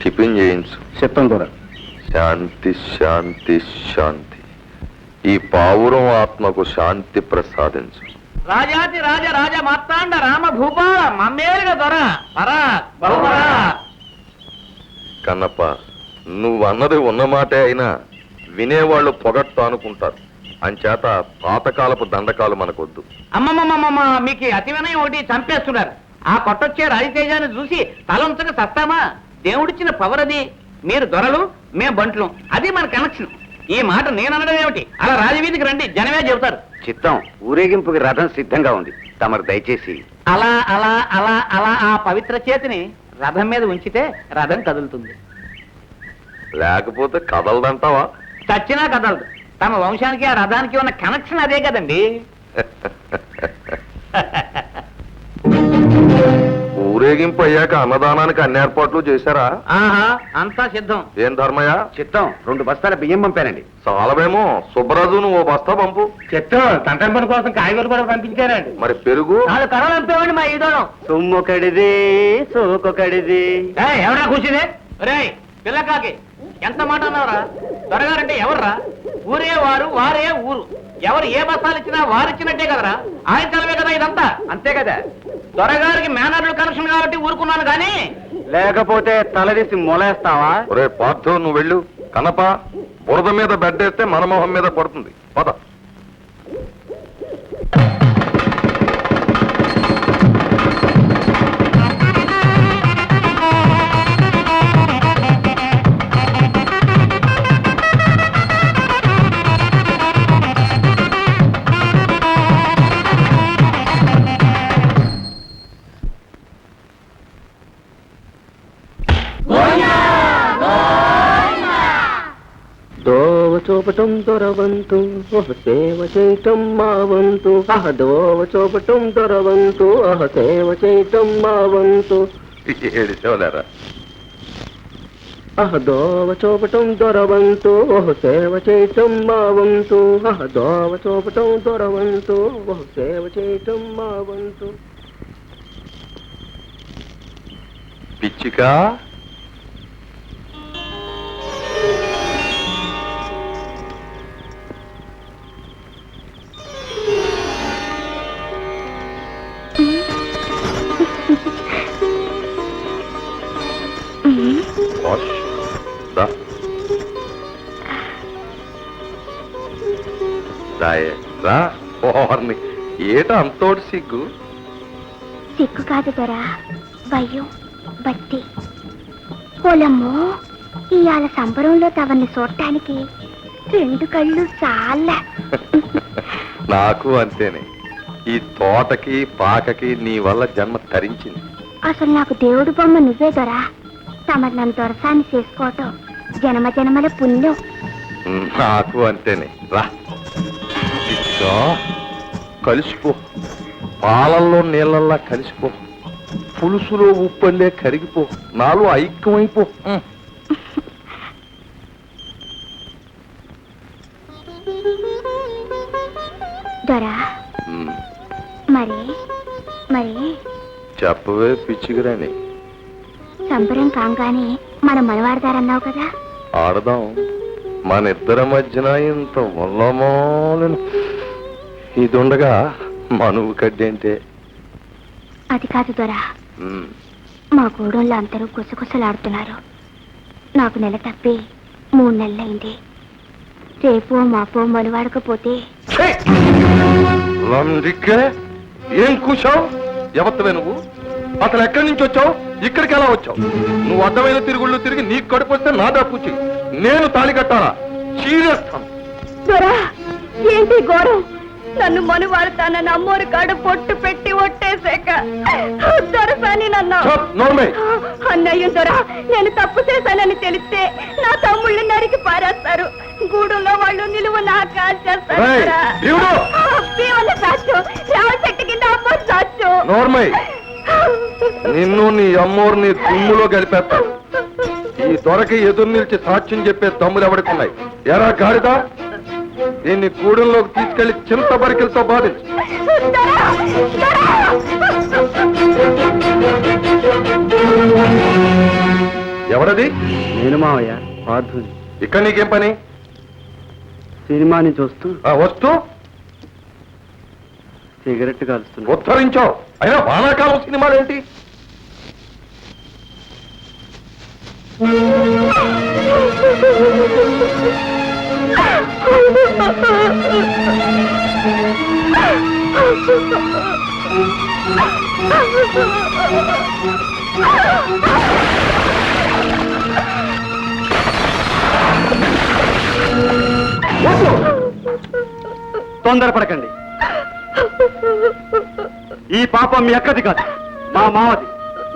Tiffin చేయించు. చెప్తాం కూడా. శాంతి శాంతి శాంతి. ఈ పావురం ఆత్మకు శాంతి ప్రసాదించు. రాజాతి రాజ రాజ మార్తాండ రామ భూపాల మమ్మేలుగ దొర పరా బహుపరా. కన్నప్ప, నువ్వన్నది ఉన్నమాటే అయినా వినేవాళ్ళు పొగట్టు అనుకుంటారు. అంచేత పాతకాలపు దండకాలు మనకొద్దు. అమ్మమ్మమ్మమ్మ, మీకు అతి వినయం ఒకటి చంపేస్తున్నారు. ఆ కొట్టొచ్చే రాజతేజాన్ని చూసి తలంచక సస్తామా? దేవుడిచ్చిన పవర్ అది. మీరు దొరలు, మేం బంట్లు, అది మన కనెక్షన్. ఈ మాట నేననడం ఏమిటి? అలా రాజవీధికి రండి, జనమే చెబుతారు. చిత్తం, ఊరేగింపుకి రథం సిద్ధంగా ఉంది. తమరు దయచేసి అలా అలా అలా అలా ఆ పవిత్ర చేతిని రథం మీద ఉంచితే రథం కదులుతుంది. లేకపోతే కదలదంటావా? చచ్చినా కదలదు. తమ వంశానికి ఆ రథానికి ఉన్న కనెక్షన్ అదే కదండి. ఊరేగింపు అయ్యాక అన్నదానానికి అన్ని ఏర్పాట్లు చేశారా? ఆహా, అంతా సిద్ధం. ఏం ధర్మయ్య? చిత్తం, 2 బస్తాల బియ్యం పంపానండి. చాలవేమో. సుబ్బరాజు, నువ్వు 1 బస్తా పంపు. చిత్తం, తండ్రి పని కోసం కాయగూరలు కూడా పంపించానండి. మరి పెరుగు? 4 కర్రలు పంపేవాడి మా ఈదోళం. సొమ్మొకడిది సోకొకడిది. ఎవరా కూర్చుంది? రే పిల్లకాకి, ఎంత మాట అన్నారా? దొరగారంటే ఎవర్రా? ఊరే వారు, వారే ఊరు. ఎవరు ఏ బస్తాలు ఇచ్చినా వారిచ్చినట్టే కదరా. ఆయన తలమే కదా ఇదంతా. అంతే కదా. దొరగారికి మేనర్లు కనెక్షన్ కాబట్టి ఊరుకున్నాను కానీ లేకపోతే తలదీసి మొలేస్తావా? ఒరే పార్థు, నువ్వు వెళ్ళు. కనప, బురద మీద బెడ్డేస్తే మన మొహం మీద పడుతుంది. పద. దోవ చూపటం దొరవంతు, సేవ చేయటం మా వంతు. దోవ చూపటం దొరవంతు, సేవ చేయటం మా వంతు. ఏడిసేవలేరా? దోవ చూపటం దొరవంతు, సేవ చేయటం మా వంతు. దోవ చూపటం దొరవంతు, సేవ చేయటం మా వంతు. పిచ్చికా, ఏట అంతోటి సిగ్గు? సిగ్గు కాదు దొరా, భయం, బట్టి. పొలమ్మో, ఇవాళ సంబరంలో తవన్ని చూడటానికి 2 కళ్ళు చాలా. నాకు అంతేనే. ఈ తోటకి పాకకి నీ వల్ల జన్మ తరించింది. అసలు నాకు దేవుడు బొమ్మ నువ్వే దొరా. తమరు నన్ను దొరసాన్ని చేసుకోవటం జన్మ జన్మల పుణ్యం. నాకు అంతేనే. రా, కలిసిపో. పాలల్లో నీళ్ళల్లా కలిసిపో. పులుసులో ఉప్పల్లే కరిగిపో. నాలో ఐక్యమైపో. దొరా, మరి మరి చెప్పవే పిచ్చిగిరాని. సంబరం కాగానే మన మనవాడదారన్నావు కదా. ఆడదాం. మన ఇద్దరి మధ్యన ఇంత ఉల్లమోలను ఇది ఉండగా మనువు కడ్డేంటే. అది కాదు దొరా, మా గూడెంలో అందరూ గుసగుసలాడుతున్నారు. నాకు నెల తప్పి 3 నెలలైంది. రేపో మాపో మనువాడకపోతే. ఏం కూర్చావు? ఎవత్తవే నువ్వు? అసలు ఎక్కడి నుంచి వచ్చావు? ఇక్కడికి ఎలా వచ్చావు? నువ్వు అడ్డమైన తిరుగుళ్ళు తిరిగి నీకు కడుపు వస్తే నా దప్పుచ్చి నేను తాళి కట్టాలా? చీరేస్తాను. దొరా, ఏంటి ఘోరం? నన్ను మనువారుతానని అమ్మోరు కాడ పొట్టు పెట్టి ఒట్టేశాక దొరసాని నన్ను చప్, నోర్మై. అన్నయ్య దొరా నేను తప్పు చేశానని తెలిస్తే నా తమ్ముళ్ళు నరికి పారేస్తారు. గూడులో వాళ్ళు నిలువ నా కాల్ చేస్తారు. ఏయ్, దేవుడు! సాచు రావు చెట్టు కింద అమ్మోరు సాచు. నోర్మై, నిన్ను నీ అమ్మోరిని దుమ్ములో గడిపేస్తా. ఈ దొరకి ఎదురు నిలిచి సాక్ష్యం చెప్పే తమ్ములు ఎవడుకున్నాయి? ఎరా గాడిదా, దీన్ని గూడెంలోకి తీసుకెళ్లి చింత బరికలతో బాధించు. ఎవరది? నేను మావయ్య పార్థుని. ఇక్కడ నీకేం పని? సినిమాని చూస్తూ వస్తూ సిగరెట్ కాలుస్తున్నా. ఉద్ధరించావు. అయినా వానాకాలం సినిమాలు ఏంటి? తొందరపడకండి. ఈ పాపం మీ అక్కది కాదు, మా మావది.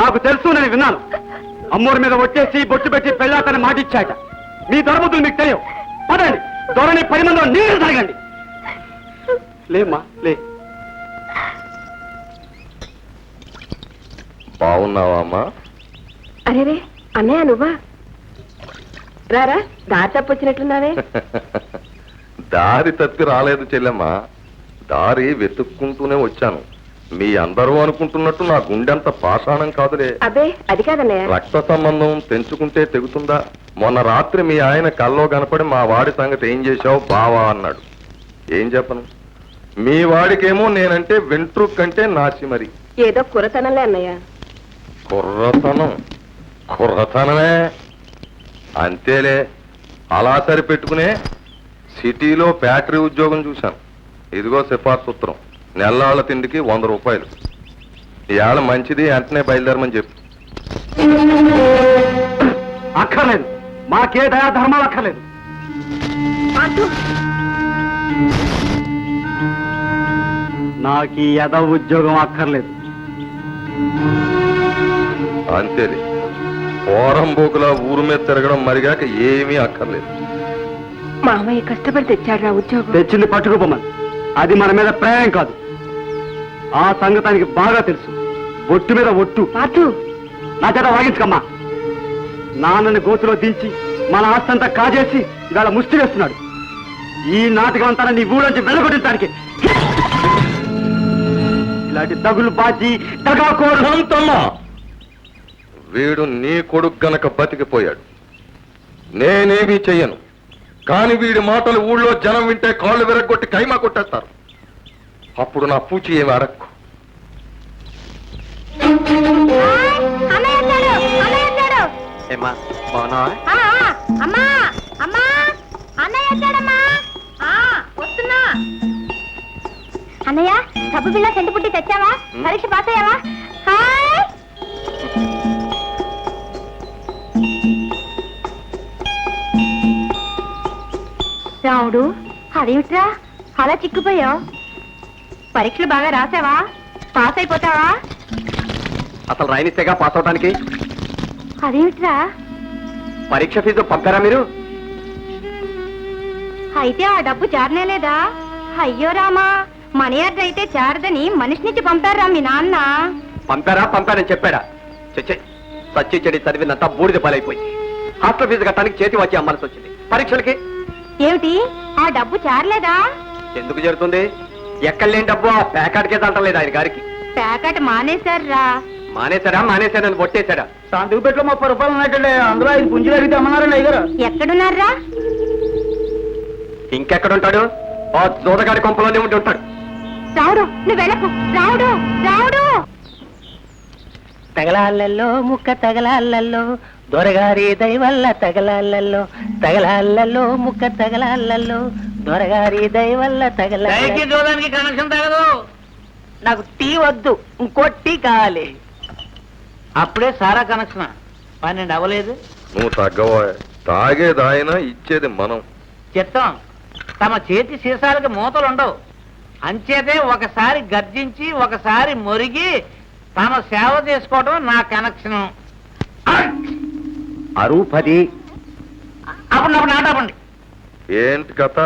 నాకు తెలుసు, నేను విన్నాను. అమ్మోరి మీద వచ్చేసి బొట్టు పెట్టి పెళ్ళాతని మాటిచ్చాట. మీ దొరబుద్ధులు మీకు తెలియవు. పదండి, దొరని 10 మందిలో నీరు తాగండి. లేమ్మా లే. బాగున్నావా అమ్మా? అరేరే అన్నయ్య నువ్వా? రారా, దారి తప్పొచ్చినట్లున్నావే. దారి తప్పి రాలేదు చెల్లెమ్మా, దారి వెతుక్కుంటూనే వచ్చాను. మీ అందరూ అనుకుంటున్నట్టు నా గుండెంత పాషాణం కాదులే. అబ్బే అది కాదన్నయ్య. రక్త సంబంధం తెంచుకుంటే తెగుతుందా? మొన్న రాత్రి మీ ఆయన కల్లో కనపడి మా వాడి సంగతి ఏం చేశావు బావా అన్నాడు. ఏం చెప్పను? మీ వాడికేమో నేనంటే వెంట్రుక్ కంటే నాసి. మరి ఏదో కురతనంలే అన్నయ్య. కుర్రతనం కుర్రతనమే అంతేలే. అలా సరిపెట్టుకునే సిటీలో ఫ్యాక్టరీ ఉద్యోగం చూశాను. ఇదిగో సిఫార్సు ఉత్తరం. నెల్లాళ్ళ తిండికి 100 రూపాయలు. ఇవాళ మంచిది, వెంటనే బయలుదేరమని చెప్పు. అక్కర్లేదు, మాకే దయా ధర్మాలు అక్కర్లేదు. నాకు ఈ యదవ ఉద్యోగం అక్కర్లేదు. అంతేలే, పోరంబోకులా ఊరు మీద తిరగడం మరిగాక ఏమీ అక్కర్లేదు. మామయ్య కష్టపడి తెచ్చాడు ఉద్యోగం. తెచ్చింది పట్టుకుపోమని. అది మన మీద ప్రేమ కాదు. ఆ సంగతానికి బాగా తెలుసు. ఒట్టు మీద ఒట్టు. నా చేత వాగించకమ్మా. నాన్నని గోతులో దించి మన ఆస్తంతా కాజేసి ఇవాళ ముష్టి వేస్తున్నాడు. ఈ నాటకం అంతా నీ ఊళ్ళొంచి వెళ్ళగొట్టడానికి. ఇలాంటి దగులు బాజీ దగాకోరు. అంతమ్మా, వీడు నీ కొడుకు గనక బతికిపోయాడు. నేనేమీ చెయ్యను. కాని వీడి మాటలు ఊళ్ళో జనం వింటే కాళ్ళు విరగొట్టి కైమా కొట్టేస్తారు. అప్పుడు నా పూచి ఏమి అడక్కు. అన్నయ్య సబ్బు బిళ్ళ సెంటు పుట్టి తెచ్చావా? పరీక్ష పాస్ అయ్యావా? హాయ్ రావుడు, అదేమిట్రా అలా చిక్కుపోయావు? పరీక్షలు బాగా రాసావా? పాస్ అయిపోతావా? అసలు రాయనిస్తేగా పాస్ అవడానికి. అదేమిట్రా? పరీక్ష ఫీజు పంపారా మీరు? అయితే ఆ డబ్బు చారనేలేదా? అయ్యో రామా, మనీ ఆర్డర్ అయితే చారదని మనిషి నుంచి పంపారా మీ నాన్న? పంపారని చెప్పాడా? చచ్చే, సచ్చి చెడి చదివినంతా బూడిద పాలైపోయింది. హాస్టల్ ఫీజు కట్టడానికి చేతి వచ్చి అమ్మాల్సి వచ్చింది. పరీక్షలకి ఏమిటి ఆ డబ్బు చారలేదా? ఎందుకు జరుగుతుంది? ఎక్కడలేని డబ్బు ఆ ప్యాకెట్కే తంటలేదు ఆయన గారికి. ప్యాకెట్ మానేశారా? మానేశాడని కొట్టేశాడా? శాంతిపేటలో 30 రూపాయలు ఉన్నట్టే, అందులో 5 పుంజులు అడిగితే అమ్మన్నారండి అయ్యారు. ఎక్కడున్నారా? ఇంకెక్కడుంటాడు? ఆ జోదగాడి కొంపలోనే ఉండి ఉంటాడు. రావుడు, నువ్వు వెళ్ళకు. రావుడు రావుడు. తగలాళ్ళల్లో ముక్క తగలాళ్ళల్లో దొరగారి దయవల్ల తగలాళ్ళల్లో తగలాళ్ళల్లో ముక్క తగలాళ్ళల్లో దొరగారి దయవల్ల దయకి చూడడానికి కనెక్షన్ తగదు. నాకు టీ వద్దు, ఇంకో టీ కావాలి. అప్పుడే సారా కనెక్షన్ 12 అవ్వలేదు. నువ్వు తగ్గవా? తాగేదాయన ఇచ్చేది మనం. చిత్తం, తమ చేతి సీసాలకి మూతలు ఉండవు. అంచేతే ఒకసారి గర్జించి ఒకసారి మొరిగి తమ సేవ చేసుకోవడం నా కనెక్షన్. అరువు 10. అప్పుడు నాటపండి. ఏంటి కథ?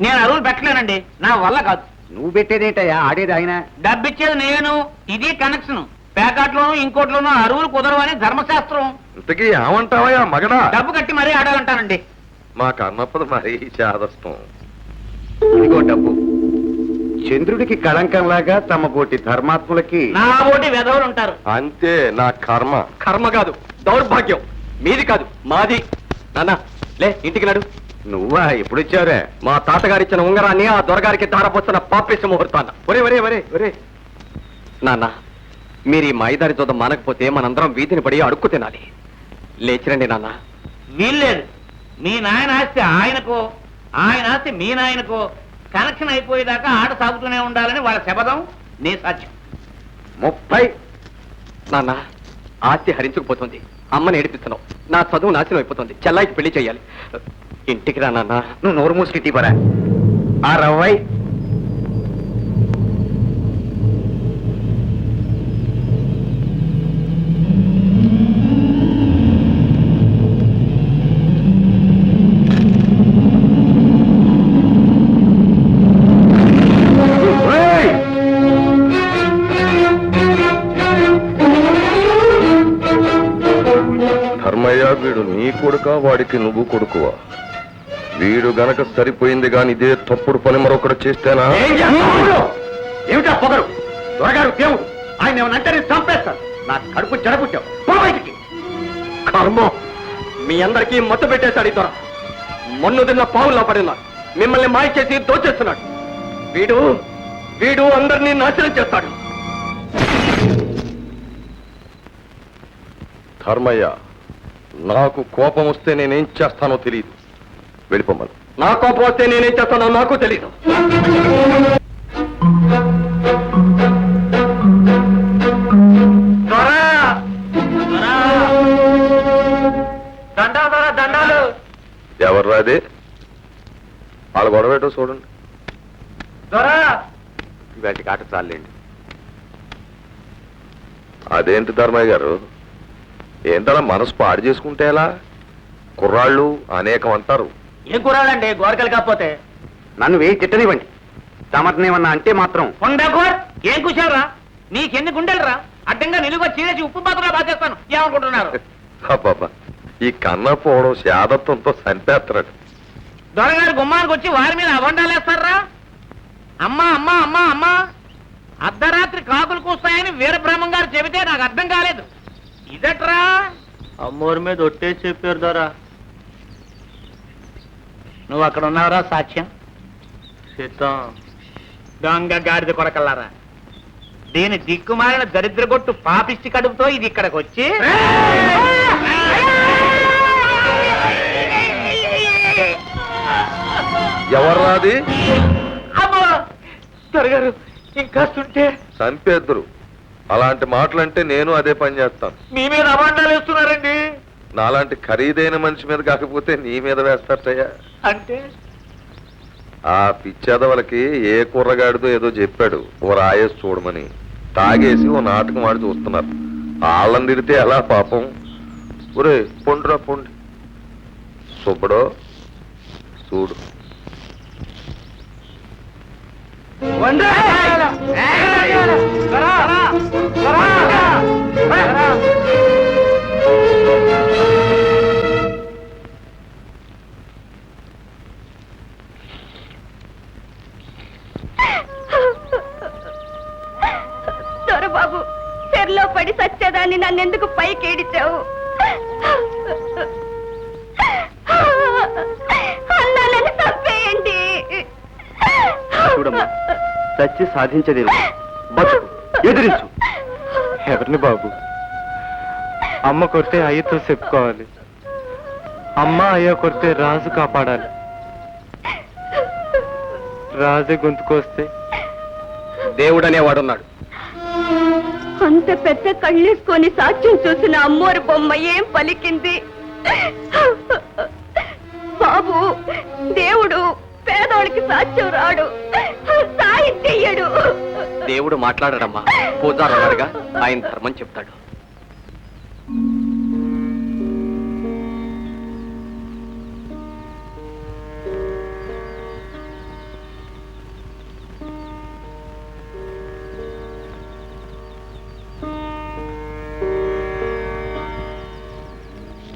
నేను అరువులు పెట్టలేనండి, నా వల్ల కాదు. నువ్వు పెట్టేదేంటయ్యా, ఆడేది ఆయన. డబ్బిచ్చేది నేను, ఇది కనెక్షన్. ప్యాకెట్లోను ఇంకోట్లోనూ అరువులు కుదరవని ధర్మశాస్త్రం. ఇంతకీ ఏమంటావా మగడా? డబ్బు కట్టి మరీ ఆడాలంటానండి. మా కన్నప్పది మరీ చాదస్తం. ఇదిగో డబ్బు. చంద్రుడికి కళంకంలాగా తమ కోటి ధర్మాత్ములకి నా ఓటి వెధవులు ఉంటారు. అంతే నా కర్మ. కర్మ కాదు, దౌర్భాగ్యం. మీది కాదు, మాది. నాన్న లే, ఇంటికి నడు. నువ్వా? ఎప్పుడొచ్చావురా? మా తాతగారిచ్చిన ఉంగరాన్ని ఆ దొరగారికి ధారపోస్తున్న పాపిష్ట ముహూర్తాన్న. ఒరే ఒరే ఒరే ఒరే నాన్న, మీరు ఈ మాయిదారి చూద్దాం మానకపోతే మనందరం వీధిని పడి అడుక్కు తినాలి. లేచిరండి నాన్న. వీల్లేదు. మీ నాయన ఆస్తి ఆయనకో, ఆయన ఆస్తి మీ నాయనకో. కనెక్షన్ అయిపోయేదాకా ఆట సాగుతూనే ఉండాలని వాళ్ళ శపథం, నీ సాధ్యం. 30. నాన్న, ఆస్తి హరించుకుపోతుంది. అమ్మని ఏడిపిస్తున్నావు. నా చదువు నాశనం అయిపోతుంది. చెల్లాయికి పెళ్లి చేయాలి. ఇంటికి రా నాన్న. నువ్వు నోరు మూసుకి తీపరా. 60. ధర్మయ్య, వీడు నీ కొడుక, వాడికి నువ్వు కొడుకువా? వీడు గనక సరిపోయింది గాని ఇదే తప్పుడు పని మరొకడు చేస్తేనా? ఏమిటా పొగరు? దొరగారు దేవుడు, ఆయన ఏమనంటే నేను చంపేస్తాను. నా కడుపు చెడపుట్టావు. పో బయటికి. కర్మ, మీ అందరికీ మత్తు పెట్టేశాడు ఈ దొర. మొన్ను తిన్న పావుల్లో పడినాడు. మిమ్మల్ని మాయ చేసి దోచేస్తున్నాడు. వీడు వీడు అందరినీ నాశనం చేస్తాడు. ధర్మయ్య, నాకు కోపం వస్తే నేనేం చేస్తానో తెలియదు. వెళ్ళిపోమ్మను. నా కోపం వస్తే నేనేం చేస్తానో నాకు తెలీదు. దండాలు. ఎవరు రాదే? వాళ్ళ గొడవేటో చూడండి. వాటికి ఆట చాలండి. అదేంటి ధర్మయ్య గారు, ఏంటలా మనసు పాడు చేసుకుంటే ఎలా? కుర్రాళ్ళు అనేకం అంటారు. ఏం కూరాలండి, గోరకలు కాకపోతే. నన్ను వేయి తిట్టనివ్వండి. తమరినేమన్నా అంటే మాత్రం కొండకోర్ ఏం కూర్చారా? నీకెన్ని గుండెలరా? అడ్డంగా నిలువ చీరేసి ఉప్పు పాత్రలో బాధేస్తాను. ఏమనుకుంటున్నారు? అబ్బబ్బా, ఈ కన్న పోవడం శాదత్వంతో చంపేస్తున్నాడు. దొరగారు గుమ్మానికి వచ్చి వారి మీద అబండాలేస్తారా? అమ్మా అమ్మా అమ్మా అమ్మా, అర్ధరాత్రి కాకులు కూస్తాయని వీరబ్రహ్మం గారు చెబితే నాకు అర్థం కాలేదు. ఇదట్రా? అమ్మోరి మీద ఒట్టేసి చెప్పారు దొరా. నువ్వు అక్కడ ఉన్నావురా సాక్ష్యం? సిద్ధం. దొంగ గాడిద కొడకల్లారా, దీని దిక్కుమాలిన దరిద్రగొట్టు పాపిష్టి కడుపుతో ఇది ఇక్కడికి వచ్చి ఎవర్రాది? అమ్మో దొరగారు, ఇంకాస్తుంటే చంపేద్దరు. అలాంటి మాటలంటే నేను అదే పని చేస్తాను. మీ మీద అబండాలు వేస్తున్నారండి. నాలాంటి ఖరీదైన మనిషి మీద కాకపోతే నీ మీద వేస్తారయ్యా. అంటే ఆ పిచ్చేదవలకి ఏ కుర్రగాడితో ఏదో చెప్పాడు ఓ రాయేసి చూడమని. తాగేసి ఓ నాటకం ఆడి చూస్తున్నారు. వాళ్ళని తిడితే ఎలా పాపం? ఒరే పొండ్రా పొండి. సుబ్బడో చూడు. దొరబాబు, చెర్లో పడి సచ్చేదాన్ని నన్నెందుకు పైకి ఏడిచావు? అన్నానని తప్పేయండి. చూడమ్మా, చచ్చి సాధించేది బతుకు, ఎదిరించు. ఎవరిని బాబు? అమ్మ కొడితే అయ్యతో చెప్పుకోవాలి. అమ్మ అయ్య కొడితే రాజు కాపాడాలి. రాజు గొంతుకొస్తే దేవుడనేవాడున్నాడు. అంత పెద్ద కళ్ళేసుకొని సాక్ష్యం చూసిన అమ్మోరు బొమ్మ ఏం పలికింది? బాబు, దేవుడు పేదోళ్ళకి సాక్ష్యం రాడు. ఆయన చెయ్యడు. దేవుడు మాట్లాడడమ్మా, పూజారు ఉన్నారుగా, ఆయన ధర్మం చెప్తాడు.